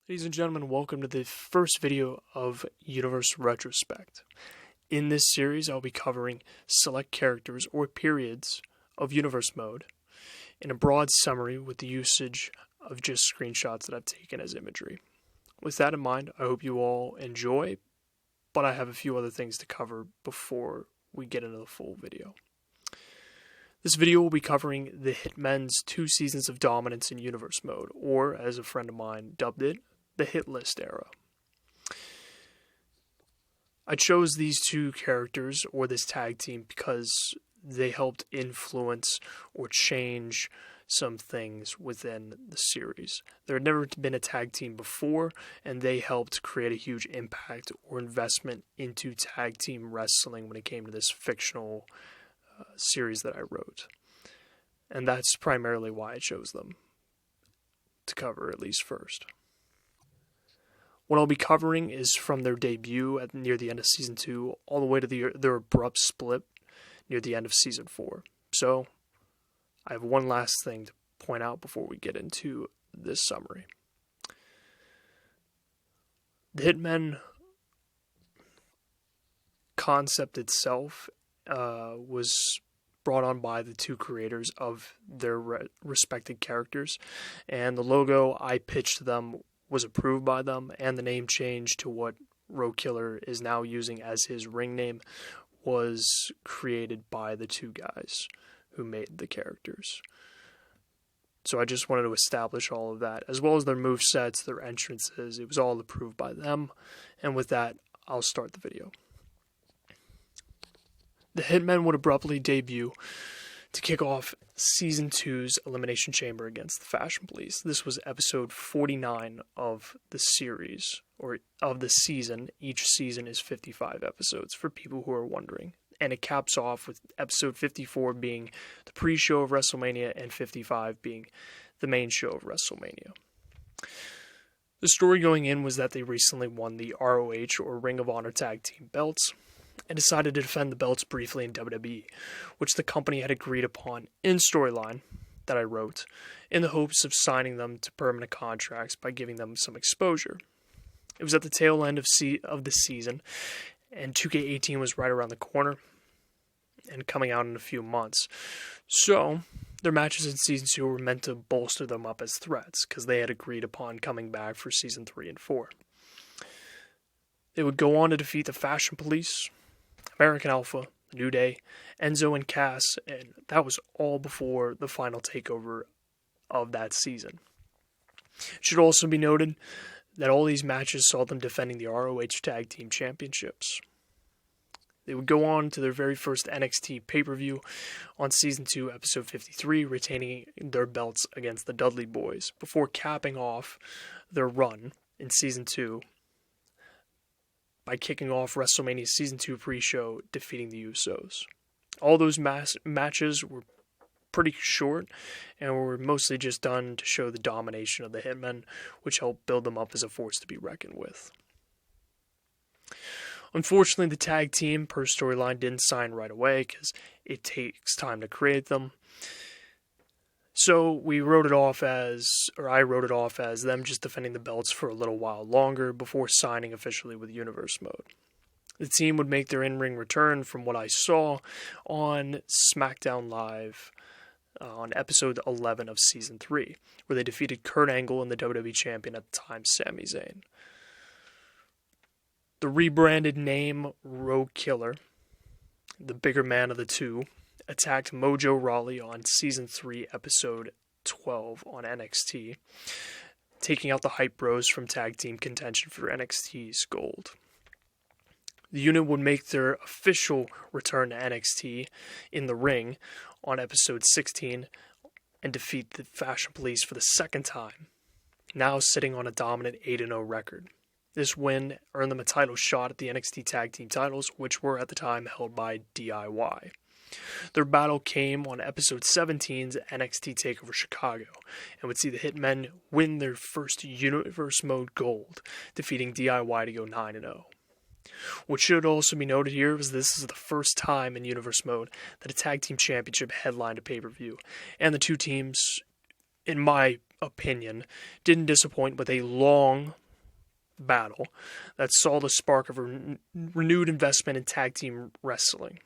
Ladies and gentlemen, welcome to the first video of Universe Retrospect. In this series, I'll be covering select characters or periods of Universe Mode in a broad summary with the usage of just screenshots that I've taken as imagery. With that in mind, I hope you all enjoy, but I have a few other things to cover before we get into the full video. This video will be covering the Hitmen's 2 seasons of dominance in Universe Mode, or as a friend of mine dubbed it, the Hitlist era. I chose these two characters, or this tag team, because they helped influence or change some things within the series. There had never been a tag team before, and they helped create a huge impact or investment into tag team wrestling when it came to this fictional series that I wrote. And that's primarily why I chose them to cover, at least first. What I'll be covering is from their debut near the end of Season 2 all the way to their abrupt split near the end of Season 4. So, I have one last thing to point out before we get into this summary. The Hitmen concept itself was brought on by the two creators of their respected characters, and the logo I pitched them was approved by them, and the name change to what Roadkiller is now using as his ring name was created by the two guys who made the characters. So I just wanted to establish all of that, as well as their movesets, their entrances. It was all approved by them, and with that, I'll start the video. The Hitmen would abruptly debut to kick off Season 2's Elimination Chamber against the Fashion Police. This was episode 49 of the series, or of the season. Each season is 55 episodes, for people who are wondering. And it caps off with episode 54 being the pre-show of WrestleMania, and 55 being the main show of WrestleMania. The story going in was that they recently won the ROH, or Ring of Honor Tag Team belts, and decided to defend the belts briefly in WWE, which the company had agreed upon in storyline that I wrote, in the hopes of signing them to permanent contracts by giving them some exposure. It was at the tail end of the season, and 2K18 was right around the corner, and coming out in a few months. So, their matches in Season 2 were meant to bolster them up as threats, because they had agreed upon coming back for Season 3 and 4. They would go on to defeat the Fashion Police, American Alpha, The New Day, Enzo and Cass, and that was all before the final takeover of that season. It should also be noted that all these matches saw them defending the ROH Tag Team Championships. They would go on to their very first NXT pay-per-view on Season 2, Episode 53, retaining their belts against the Dudley Boys, before capping off their run in Season 2 by kicking off WrestleMania Season 2 pre-show, defeating the Usos. All those matches were pretty short, and were mostly just done to show the domination of the Hitmen, which helped build them up as a force to be reckoned with. Unfortunately, the tag team, per storyline, didn't sign right away, because it takes time to create them. So I wrote it off as them just defending the belts for a little while longer before signing officially with Universe Mode. The team would make their in-ring return, from what I saw, on SmackDown Live on episode 11 of Season 3, where they defeated Kurt Angle and the WWE Champion at the time, Sami Zayn. The rebranded name Roadkiller, the bigger man of the two, attacked Mojo Rawley on Season 3, Episode 12 on NXT, taking out the Hype Bros from tag team contention for NXT's gold. The unit would make their official return to NXT in the ring on Episode 16 and defeat the Fashion Police for the second time, now sitting on a dominant 8-0 record. This win earned them a title shot at the NXT Tag Team titles, which were at the time held by DIY. Their battle came on Episode 17's NXT TakeOver Chicago, and would see the Hitmen win their first Universe Mode Gold, defeating DIY to go 9-0. What should also be noted here is this is the first time in Universe Mode that a Tag Team Championship headlined a pay-per-view, and the two teams, in my opinion, didn't disappoint with a long battle that saw the spark of renewed investment in tag team wrestling,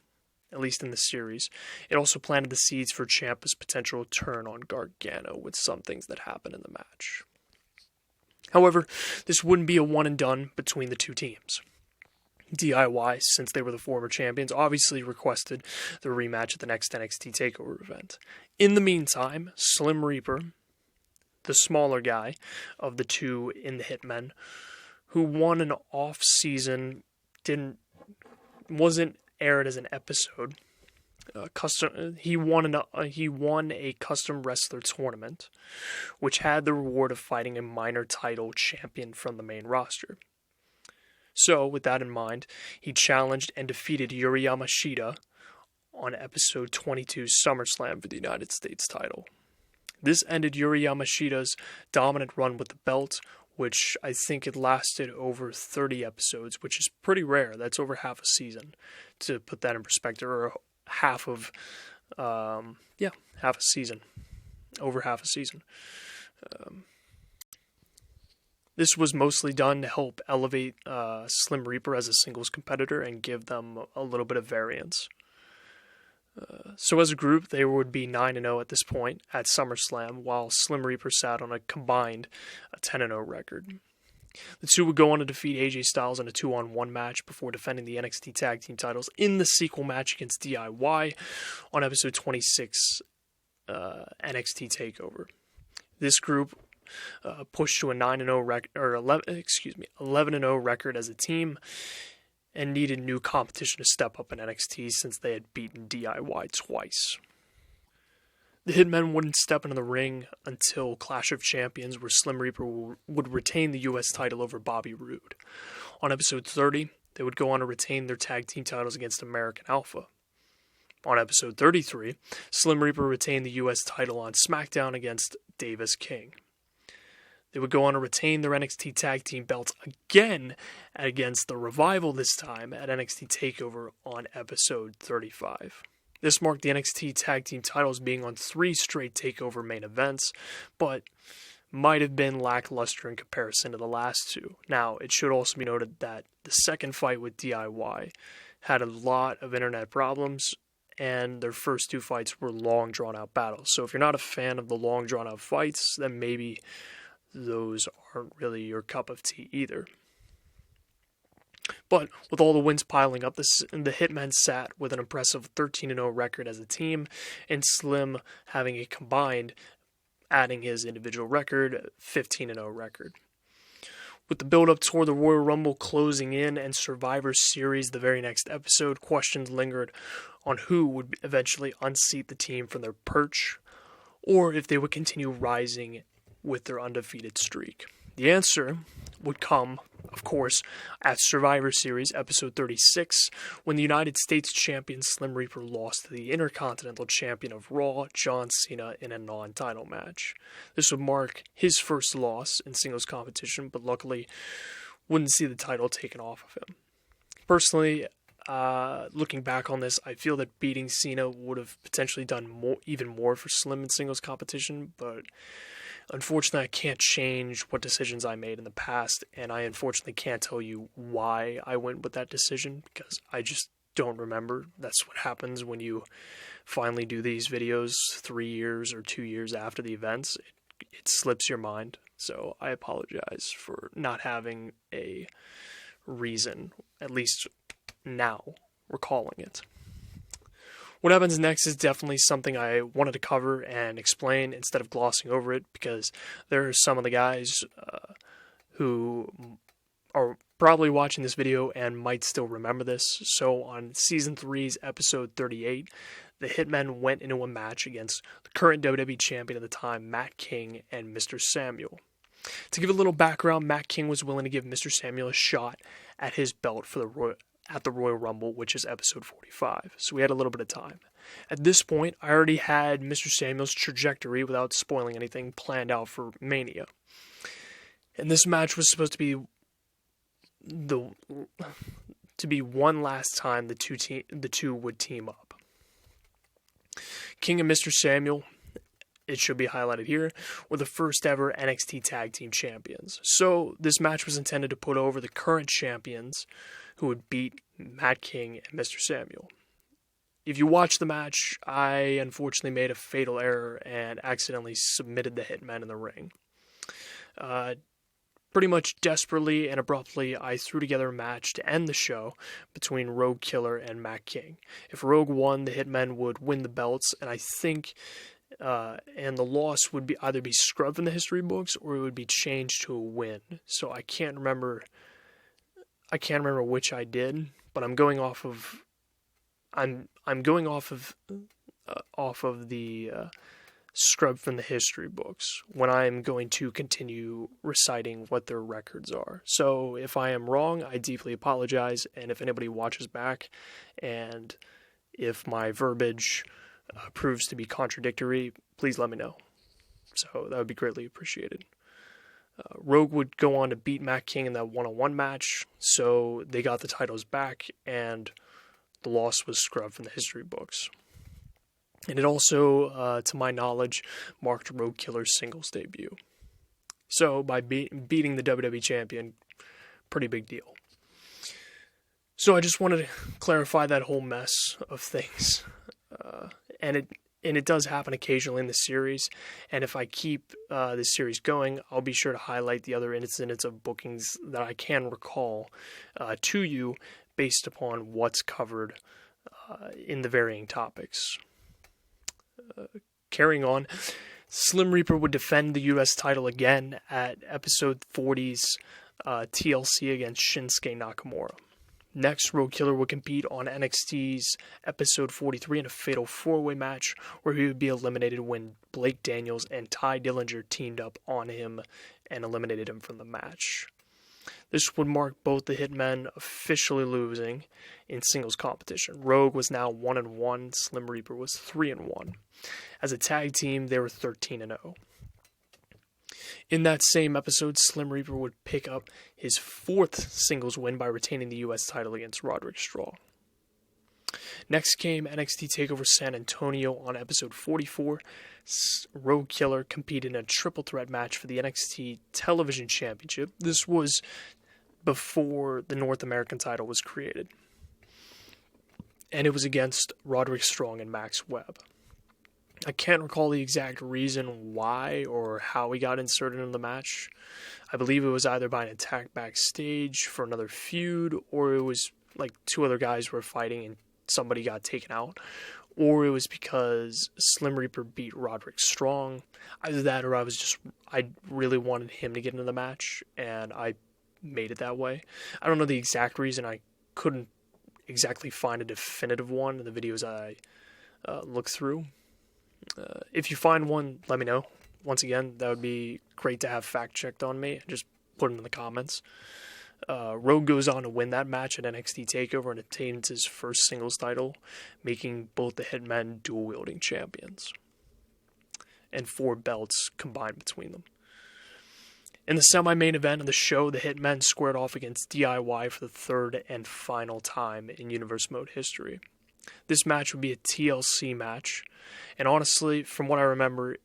at least in the series. It also planted the seeds for Ciampa's potential turn on Gargano with some things that happened in the match. However, this wouldn't be a one and done between the two teams. DIY, since they were the former champions, obviously requested the rematch at the next NXT TakeOver event. In the meantime, Slim Reaper, the smaller guy of the two in the Hitmen, who won an off-season, wasn't aired as an episode. He won a custom wrestler tournament, which had the reward of fighting a minor title champion from the main roster. So, with that in mind, he challenged and defeated Yuri Yamashita on episode 22 SummerSlam for the United States title. This ended Yuri Yamashita's dominant run with the belt, which I think it lasted over 30 episodes, which is pretty rare. That's over half a season, to put that in perspective, or half a season. Over half a season. This was mostly done to help elevate Slim Reaper as a singles competitor and give them a little bit of variance. So as a group, they would be 9-0 at this point at SummerSlam, while Slim Reaper sat on a combined 10-0 record. The two would go on to defeat AJ Styles in a 2-on-1 match before defending the NXT Tag Team titles in the sequel match against DIY on episode 26 NXT TakeOver. This group pushed to a 9-0 record, or 11-0 record as a team, and needed new competition to step up in NXT since they had beaten DIY twice. The Hitmen wouldn't step into the ring until Clash of Champions, where Slim Reaper would retain the U.S. title over Bobby Roode. On episode 30, they would go on to retain their tag team titles against American Alpha. On episode 33, Slim Reaper retained the U.S. title on SmackDown against Davis King. They would go on to retain their NXT Tag Team belts again against the Revival, this time at NXT TakeOver on episode 35. This marked the NXT Tag Team titles being on 3 straight TakeOver main events, but might have been lackluster in comparison to the last two. Now, it should also be noted that the second fight with DIY had a lot of internet problems, and their first 2 fights were long, drawn-out battles. So if you're not a fan of the long, drawn-out fights, then maybe those aren't really your cup of tea either. But with all the wins piling up, the Hitmen sat with an impressive 13-0 record as a team, and Slim having a combined, adding his individual record, 15-0 record. With the build-up toward the Royal Rumble closing in and Survivor Series the very next episode, questions lingered on who would eventually unseat the team from their perch, or if they would continue rising with their undefeated streak. The answer would come, of course, at Survivor Series episode 36, when the United States champion Slim Reaper lost to the Intercontinental Champion of Raw, John Cena, in a non-title match. This would mark his first loss in singles competition, but luckily wouldn't see the title taken off of him. Personally, looking back on this, I feel that beating Cena would have potentially done even more for Slim in singles competition, but unfortunately, I can't change what decisions I made in the past, and I unfortunately can't tell you why I went with that decision, because I just don't remember. That's what happens when you finally do these videos 3 years or 2 years after the events. It slips your mind, so I apologize for not having a reason, at least now, recalling it. What happens next is definitely something I wanted to cover and explain instead of glossing over it, because there are some of the guys who are probably watching this video and might still remember this. So on Season 3's episode 38, the Hitmen went into a match against the current WWE Champion at the time, Matt King, and Mr. Samuel. To give a little background, Matt King was willing to give Mr. Samuel a shot at his belt for the Royal Rumble, which is episode 45, so we had a little bit of time. At this point, I already had Mr. Samuel's trajectory, without spoiling anything, planned out for Mania. And this match was supposed to be one last time the two would team up. King and Mr. Samuel it should be highlighted here, were the first ever NXT Tag Team Champions. So this match was intended to put over the current champions who would beat Matt King and Mr. Samuel. If you watch the match, I unfortunately made a fatal error and accidentally submitted the Hitmen in the ring. Pretty much desperately and abruptly, I threw together a match to end the show between Rogue Killer and Matt King. If Rogue won, the Hitmen would win the belts, and I think, and the loss would be either be scrubbed from the history books or it would be changed to a win. So I can't remember which I did, but I'm going off of the scrubbed from the history books when I'm going to continue reciting what their records are. So if I am wrong, I deeply apologize, and if anybody watches back and if my verbiage proves to be contradictory, please let me know. So that would be greatly appreciated. Rogue would go on to beat Matt King in that one-on-one match, so they got the titles back, and the loss was scrubbed from the history books. And it also, to my knowledge, marked Rogue Killer's singles debut. So by beating the WWE Champion, pretty big deal. So I just wanted to clarify that whole mess of things. And it does happen occasionally in the series. And if I keep this series going, I'll be sure to highlight the other incidents of bookings that I can recall to you based upon what's covered in the varying topics. Carrying on, Slim Reaper would defend the U.S. title again at episode 40's TLC against Shinsuke Nakamura. Next, Rogue Killer would compete on NXT's episode 43 in a fatal 4-way match where he would be eliminated when Blake Daniels and Ty Dillinger teamed up on him and eliminated him from the match. This would mark both the Hitmen officially losing in singles competition. Rogue was now 1-1, Slim Reaper was 3-1. As a tag team, they were 13-0. In that same episode, Slim Reaper would pick up his 4th singles win by retaining the U.S. title against Roderick Strong. Next came NXT TakeOver San Antonio on episode 44. Rogue Killer competed in a triple threat match for the NXT Television Championship. This was before the North American title was created. And it was against Roderick Strong and Max Webb. I can't recall the exact reason why or how he got inserted in the match. I believe it was either by an attack backstage for another feud, or it was like 2 other guys were fighting and somebody got taken out, or it was because Slim Reaper beat Roderick Strong. Either that or I really wanted him to get into the match, and I made it that way. I don't know the exact reason. I couldn't exactly find a definitive one in the videos I looked through. If you find one, let me know. Once again, that would be great to have fact-checked on me. Just put it in the comments. Rogue goes on to win that match at NXT TakeOver and attains his first singles title, making both the Hitmen dual-wielding champions. And 4 belts combined between them. In the semi-main event of the show, the Hitmen squared off against DIY for the 3rd and final time in Universe Mode history. This match would be a TLC match, and honestly, from what I remember,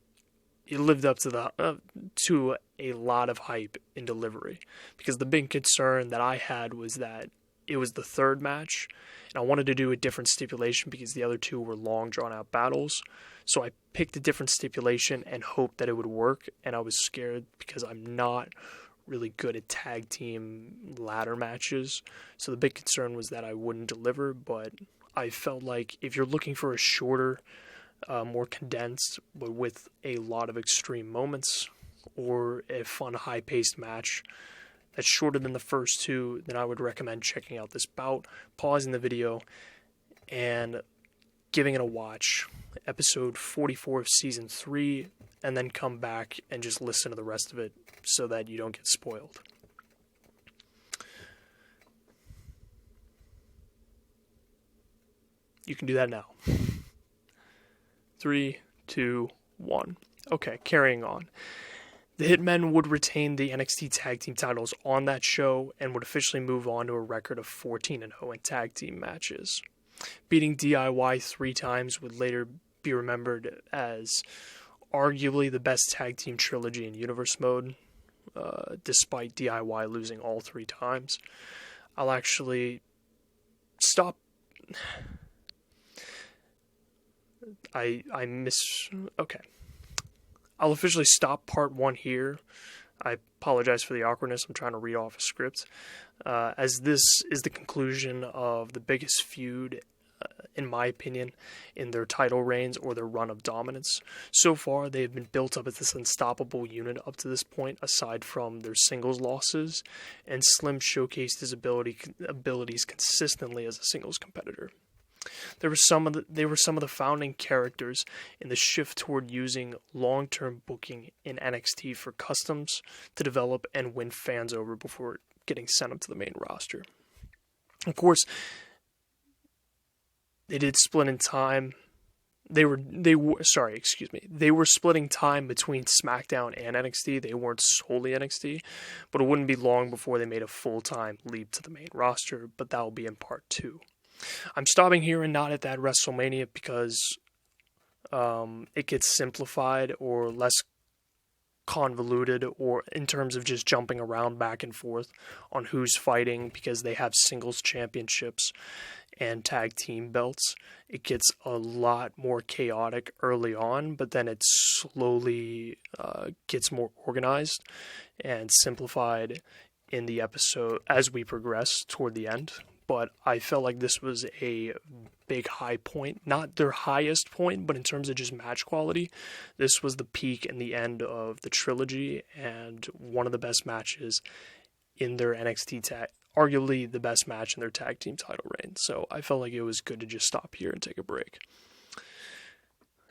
it lived up to a lot of hype in delivery, because the big concern that I had was that it was the 3rd match, and I wanted to do a different stipulation because the other 2 were long, drawn-out battles, so I picked a different stipulation and hoped that it would work, and I was scared because I'm not really good at tag team ladder matches, so the big concern was that I wouldn't deliver, but I felt like if you're looking for a shorter, more condensed, but with a lot of extreme moments, or a fun, high-paced match that's shorter than the first 2, then I would recommend checking out this bout, pausing the video, and giving it a watch, episode 44 of Season 3, and then come back and just listen to the rest of it so that you don't get spoiled. You can do that now. 3, 2, 1. Okay, carrying on. The Hitmen would retain the NXT Tag Team titles on that show and would officially move on to a record of 14-0 in tag team matches. Beating DIY 3 times would later be remembered as arguably the best tag team trilogy in Universe Mode, despite DIY losing all 3 times. I'll actually stop. Okay. I'll officially stop part 1 here. I apologize for the awkwardness. I'm trying to read off a script. As this is the conclusion of the biggest feud, in my opinion, in their title reigns or their run of dominance. So far, they've been built up as this unstoppable unit up to this point, aside from their singles losses, and Slim showcased his abilities consistently as a singles competitor. They were some of the founding characters in the shift toward using long-term booking in NXT for customs to develop and win fans over before getting sent up to the main roster. Of course, they did split in time. They were splitting time between SmackDown and NXT. They weren't solely NXT, but it wouldn't be long before they made a full-time leap to the main roster, but that will be in part 2. I'm stopping here and not at that WrestleMania because it gets simplified or less convoluted, or in terms of just jumping around back and forth on who's fighting, because they have singles championships and tag team belts. It gets a lot more chaotic early on, but then it slowly gets more organized and simplified in the episode as we progress toward the end. But I felt like this was a big high point. Not their highest point, but in terms of just match quality, this was the peak and the end of the trilogy, and one of the best matches in their NXT tag, arguably the best match in their tag team title reign. So I felt like it was good to just stop here and take a break.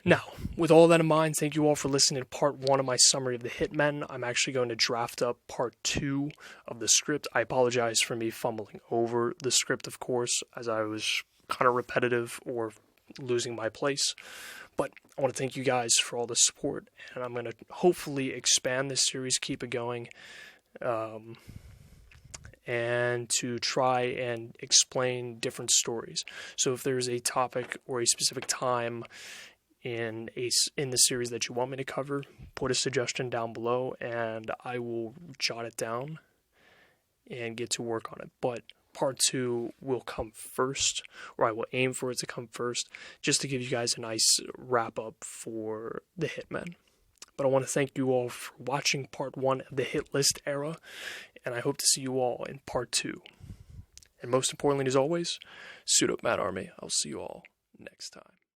Now, with all that in mind, thank you all for listening to part 1 of my summary of the Hitmen. I'm actually going to draft up part 2 of the script. I apologize for me fumbling over the script, of course, as I was kind of repetitive or losing my place. But I want to thank you guys for all the support, and I'm going to hopefully expand this series, keep it going, and to try and explain different stories. So if there's a topic or a specific time in the series that you want me to cover, put a suggestion down below and I will jot it down and get to work on it. But part 2 will come first, or I will aim for it to come first, just to give you guys a nice wrap up for the Hitmen. But I want to thank you all for watching part 1 of the Hitlist era, and I hope to see you all in part 2. And most importantly, as always, suit up, Mad Army. I'll see you all next time.